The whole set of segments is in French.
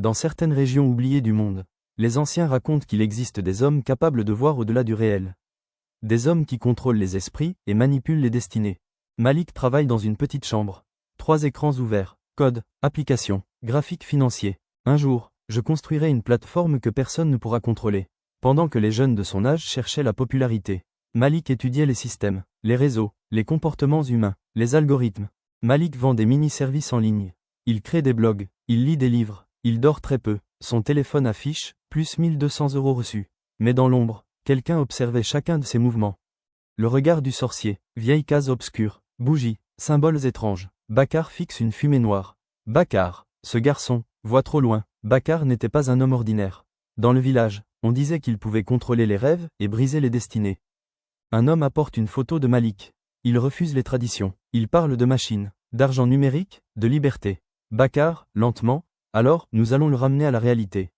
Dans certaines régions oubliées du monde, les anciens racontent qu'il existe des hommes capables de voir au-delà du réel. Des hommes qui contrôlent les esprits et manipulent les destinées. Malik travaille dans une petite chambre. 3 écrans ouverts, code, application, graphique financier. Un jour, je construirai une plateforme que personne ne pourra contrôler. Pendant que les jeunes de son âge cherchaient la popularité, Malik étudiait les systèmes, les réseaux, les comportements humains, les algorithmes. Malik vend des mini-services en ligne. Il crée des blogs, il lit des livres, il dort très peu, son téléphone affiche, plus 1200 € reçus. Mais dans l'ombre, quelqu'un observait chacun de ses mouvements. Le regard du sorcier, vieille case obscure, bougies, symboles étranges. Bakar fixe une fumée noire. Bakar, ce garçon, voit trop loin. Bakar n'était pas un homme ordinaire. Dans le village, on disait qu'il pouvait contrôler les rêves et briser les destinées. Un homme apporte une photo de Malik. Il refuse les traditions. Il parle de machines, d'argent numérique, de liberté. Bakar, lentement, alors, nous allons le ramener à la réalité.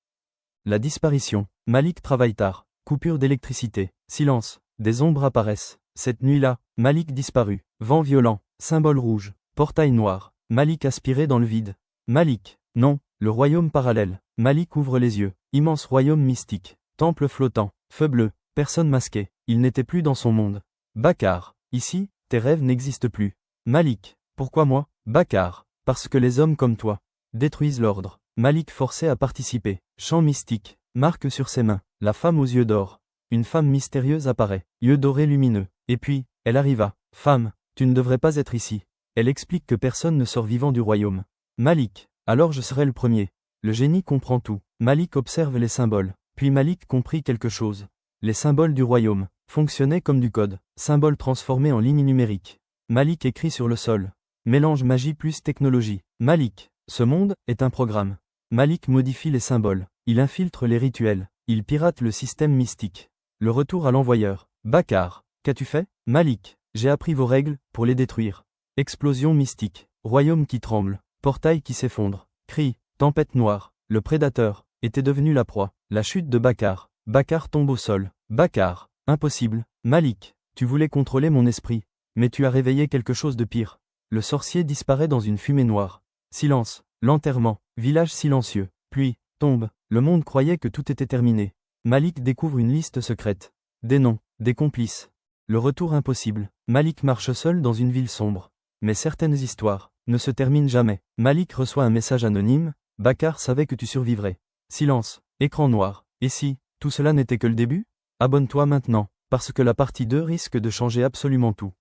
La disparition. Malik travaille tard. Coupure d'électricité. Silence. Des ombres apparaissent. Cette nuit-là, Malik disparu. Vent violent. Symbole rouge. Portail noir. Malik aspiré dans le vide. Malik. Non. Le royaume parallèle. Malik ouvre les yeux. Immense royaume mystique. Temple flottant. Feu bleu. Personne masquée. Il n'était plus dans son monde. Bakar. Ici, tes rêves n'existent plus. Malik. Pourquoi moi? Bakar. Parce que les hommes comme toi détruisent l'ordre. Malik forcé à participer. Chant mystique. Marque sur ses mains. La femme aux yeux d'or. Une femme mystérieuse apparaît. Yeux dorés lumineux. Et puis, elle arriva. Femme, tu ne devrais pas être ici. Elle explique que personne ne sort vivant du royaume. Malik. Alors je serai le premier. Le génie comprend tout. Malik observe les symboles. Puis Malik comprit quelque chose. Les symboles du royaume fonctionnaient comme du code. Symboles transformés en lignes numériques. Malik écrit sur le sol. Mélange magie plus technologie. Malik. Ce monde est un programme. Malik modifie les symboles. Il infiltre les rituels. Il pirate le système mystique. Le retour à l'envoyeur. Bakar. Qu'as-tu fait? Malik. J'ai appris vos règles, pour les détruire. Explosion mystique. Royaume qui tremble. Portail qui s'effondre. Cri. Tempête noire. Le prédateur était devenu la proie. La chute de Bakar. Bakar tombe au sol. Bakar. Impossible. Malik. Tu voulais contrôler mon esprit. Mais tu as réveillé quelque chose de pire. Le sorcier disparaît dans une fumée noire. Silence. L'enterrement. Village silencieux. Pluie. Tombe. Le monde croyait que tout était terminé. Malik découvre une liste secrète. Des noms. Des complices. Le retour impossible. Malik marche seul dans une ville sombre. Mais certaines histoires ne se terminent jamais. Malik reçoit un message anonyme. Bakar savait que tu survivrais. Silence. Écran noir. Et si, tout cela n'était que le début? Abonne-toi maintenant, parce que la partie 2 risque de changer absolument tout.